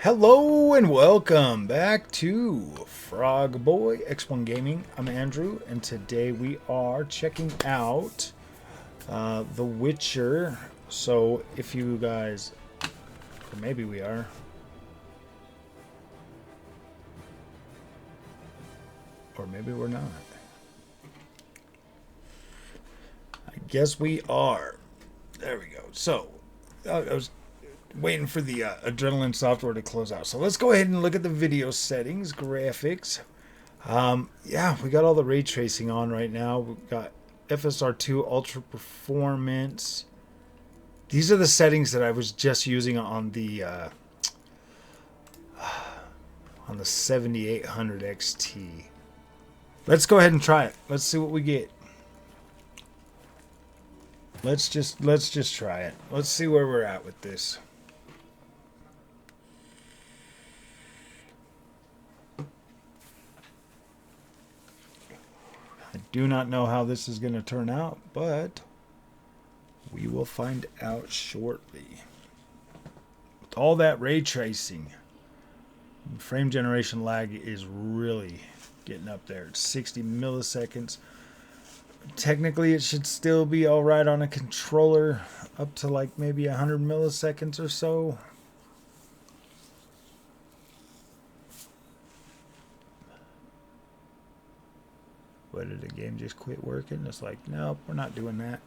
Hello and welcome back to Frog Boy X1 Gaming. I'm Andrew, and today we are checking out The Witcher. So if you guys, or maybe we are, or maybe we're not. I guess we are. There we go. So I was waiting for the adrenaline software to close out. So let's go ahead and look at the video settings, graphics. Yeah, we got all the ray tracing on right now. We've got FSR2 Ultra Performance. These are the settings that I was just using on the 7800 XT. Let's go ahead and try it. Let's see what we get. Let's just try it. Let's see where we're at with this. I do not know how this is going to turn out, but we will find out shortly. With all that ray tracing, frame generation lag is really getting up there. It's 60 milliseconds. Technically, it should still be all right on a controller up to like maybe 100 milliseconds or so. What, did the game just quit working? It's like, nope, we're not doing that.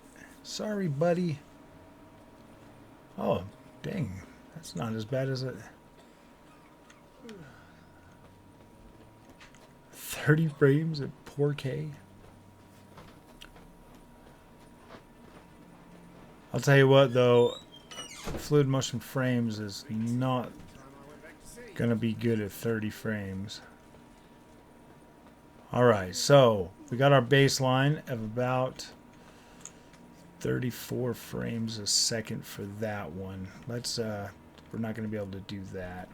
Sorry, buddy. Oh, dang. That's not as bad as it. 30 frames at 4K. I'll tell you what, though. Fluid motion frames is not going to be good at 30 frames. Alright, so we got our baseline of about 34 frames a second for that one. Let's we're not going to be able to do that.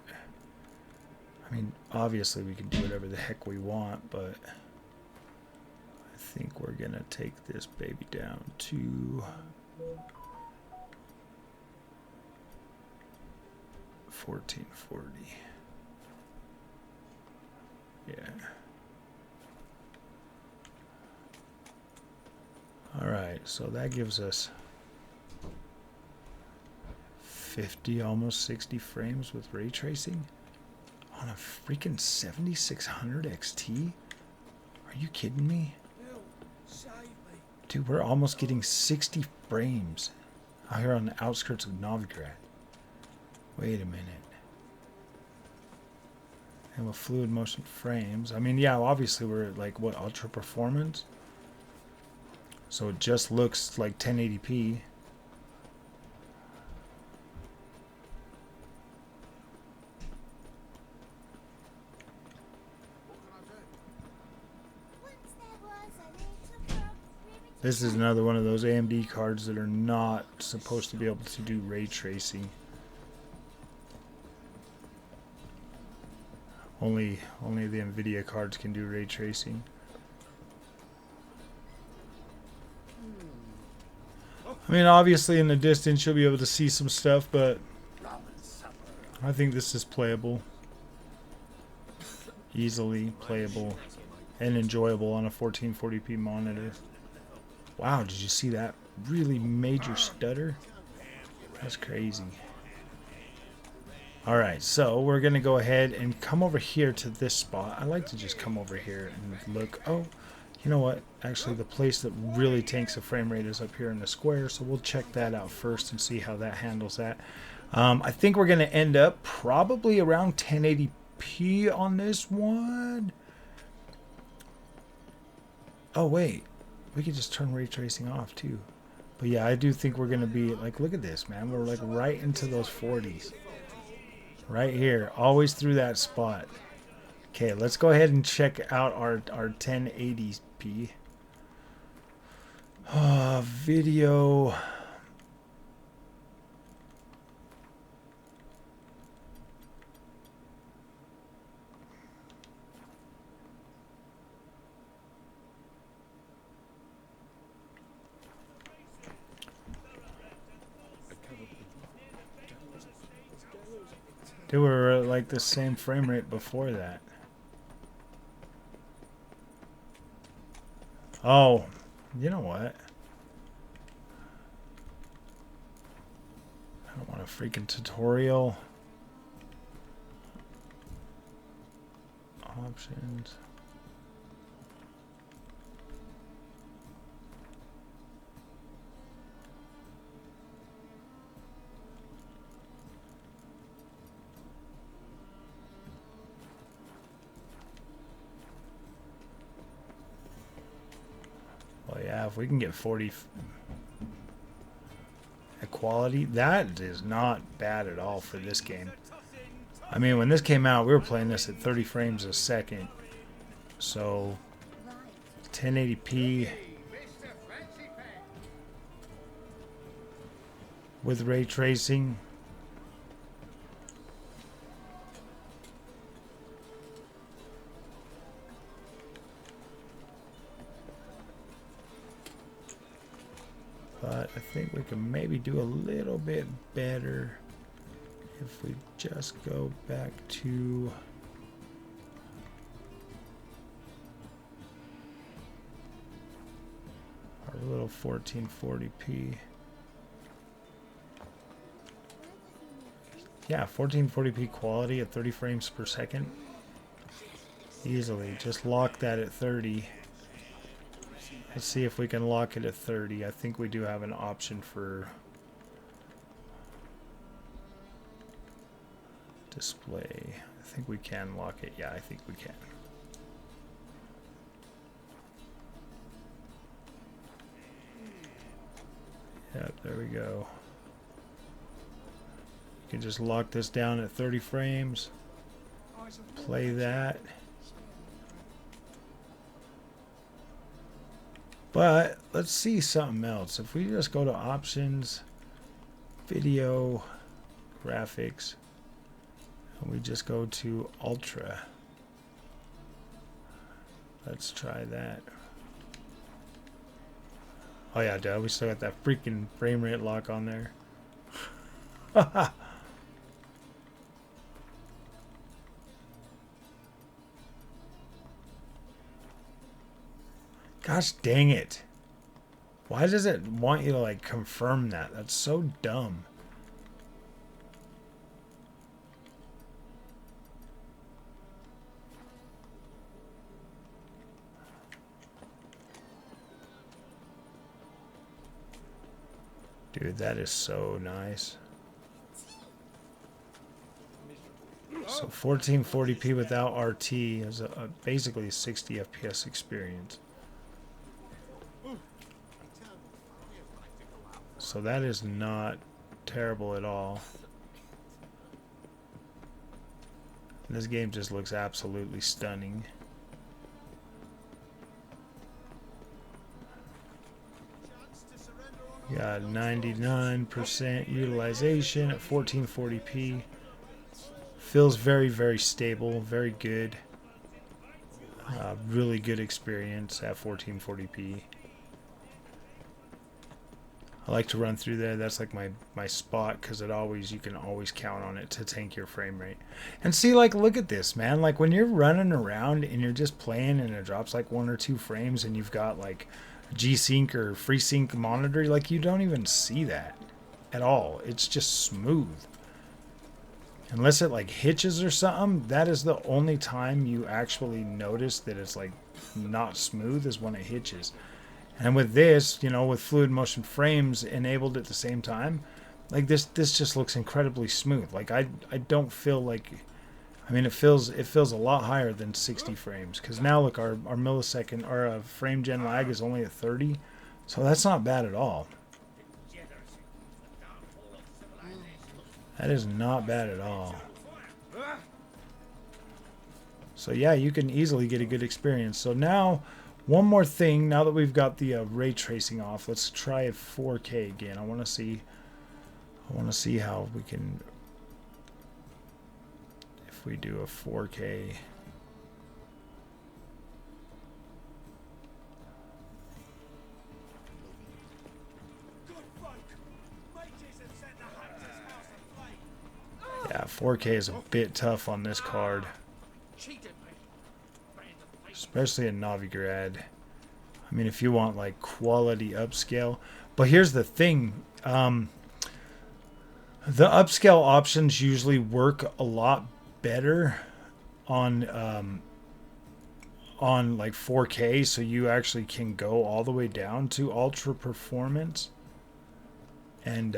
I mean, obviously we can do whatever the heck we want, but I think we're going to take this baby down to 1440. Yeah. Alright, so that gives us 50, almost 60 frames with ray tracing on a freaking 7600 XT? Are you kidding me? Dude, we're almost getting 60 frames out here on the outskirts of Novigrad. Wait a minute. And with fluid motion frames, I mean, yeah, obviously we're at like, what, ultra performance? So it just looks like 1080p. This is another one of those AMD cards that are not supposed to be able to do ray tracing. Only the NVIDIA cards can do ray tracing. I mean, obviously in the distance you'll be able to see some stuff, but I think this is playable. Easily playable and enjoyable on a 1440p monitor. Wow, did you see that really major stutter? That's crazy. Alright, so we're going to go ahead and come over here to this spot. I like to just come over here and look. Oh, you know what? Actually, the place that really tanks the frame rate is up here in the square, so we'll check that out first and see how that handles that. I think we're going to end up probably around 1080p on this one. Oh, wait. We could just turn ray tracing off, too. But yeah, I do think we're going to be, like, look at this, man. We're, like, right into those 40s. Right here. Always through that spot. Okay, let's go ahead and check out our 1080p. Video. They were like the same frame rate before that. Oh, you know what? I don't want a freaking tutorial. Options. Well, yeah, if we can get 40 equality, that is not bad at all for this game. I mean, when this came out, we were playing this at 30 frames a second. So, 1080p with ray tracing. But I think we can maybe do a little bit better if we just go back to our little 1440p. Yeah, 1440p quality at 30 frames per second. Easily. Just lock that at 30. Let's see if we can lock it at 30. I think we do have an option for display. I think we can lock it. Yeah, I think we can. Yep, there we go. You can just lock this down at 30 frames. Play that. But let's see something else. If we just go to options, video, graphics, and we just go to ultra. Let's try that. Oh yeah, dude, we still got that freaking frame rate lock on there. Gosh dang it. Why does it want you to like confirm that? That's so dumb. Dude, that is so nice. So 1440p without RT is basically a 60 FPS experience. So that is not terrible at all. This game just looks absolutely stunning. Got 99% utilization at 1440p. Feels very, very stable, very good. Really good experience at 1440p. I like to run through there. That's like my spot because you can always count on it to tank your frame rate. And see, like, look at this, man. Like when you're running around and you're just playing and it drops like 1 or 2 frames and you've got like G-Sync or FreeSync monitor, like you don't even see that at all. It's just smooth. Unless it like hitches or something, that is the only time you actually notice that it's like not smooth is when it hitches. And with this, you know, with fluid motion frames enabled at the same time, like this just looks incredibly smooth. Like I don't feel like, I mean, it feels a lot higher than 60 frames because now look, our millisecond, our frame gen lag is only at 30, so that's not bad at all. That is not bad at all. So yeah, you can easily get a good experience. So now, one more thing, now that we've got the ray tracing off, let's try 4K again. I want to see how we can, if we do a 4K. Yeah, 4K is a bit tough on this card, especially in Novigrad. I mean, if you want like quality upscale. But here's the thing. The upscale options usually work a lot better on like 4K, so you actually can go all the way down to ultra performance, and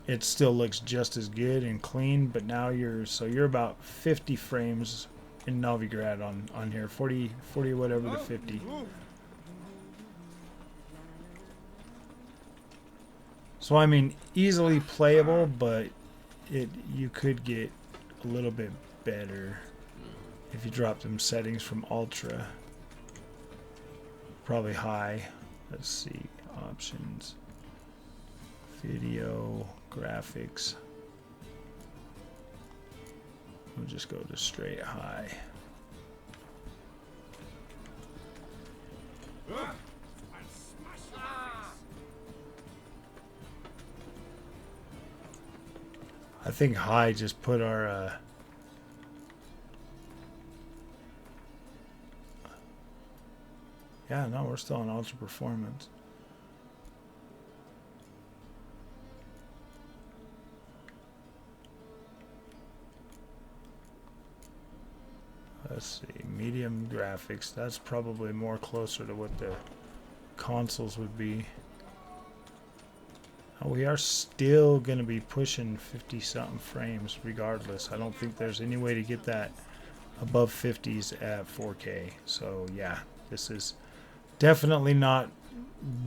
it still looks just as good and clean. But now you're about 50 frames in Novigrad on here, 40 whatever to 50. So I mean, easily playable, but you could get a little bit better if you drop them settings from ultra. Probably high. Let's see, options, video, graphics. We'll just go to straight high. I think high just put our yeah, no, we're still on ultra performance. Let's see, medium graphics. That's probably more closer to what the consoles would be. Oh, we are still going to be pushing 50-something frames regardless. I don't think there's any way to get that above 50s at 4K. So yeah, this is definitely not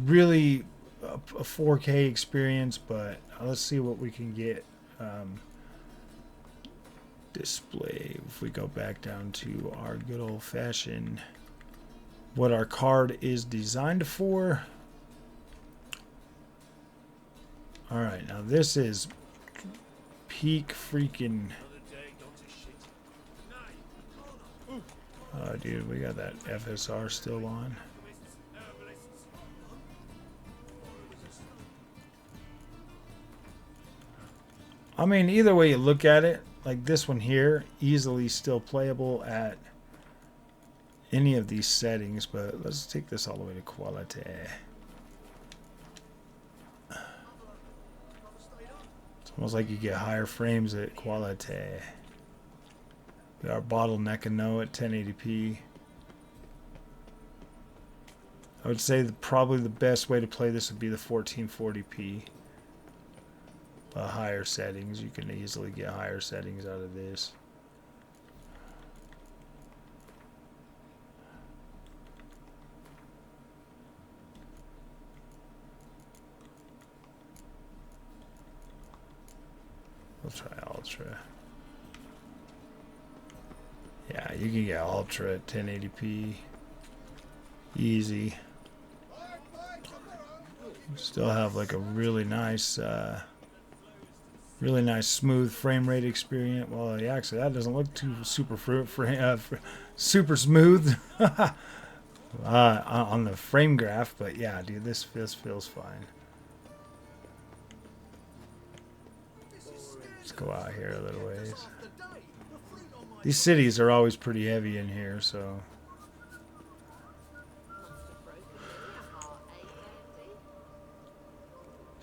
really a 4K experience, but let's see what we can get. Display, if we go back down to our good old-fashioned, what our card is designed for. Alright, now this is peak freaking... Oh, dude, we got that FSR still on. I mean, either way you look at it, like this one here, easily still playable at any of these settings, but let's take this all the way to quality. It's almost like you get higher frames at quality. We are bottlenecking though at 1080p. I would say that probably the best way to play this would be the 1440p. Higher settings, you can easily get higher settings out of this. We'll try ultra. Yeah, you can get ultra at 1080p. Easy. Still have like a really nice smooth frame rate experience. Well, yeah, actually that doesn't look too super super smooth on the frame graph, but yeah, dude, this feels fine. Let's go out here a little ways. These cities are always pretty heavy in here, so.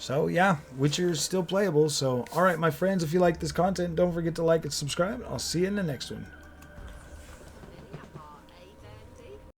So yeah, Witcher is still playable. So alright, my friends, if you like this content, don't forget to like and subscribe. I'll see you in the next one.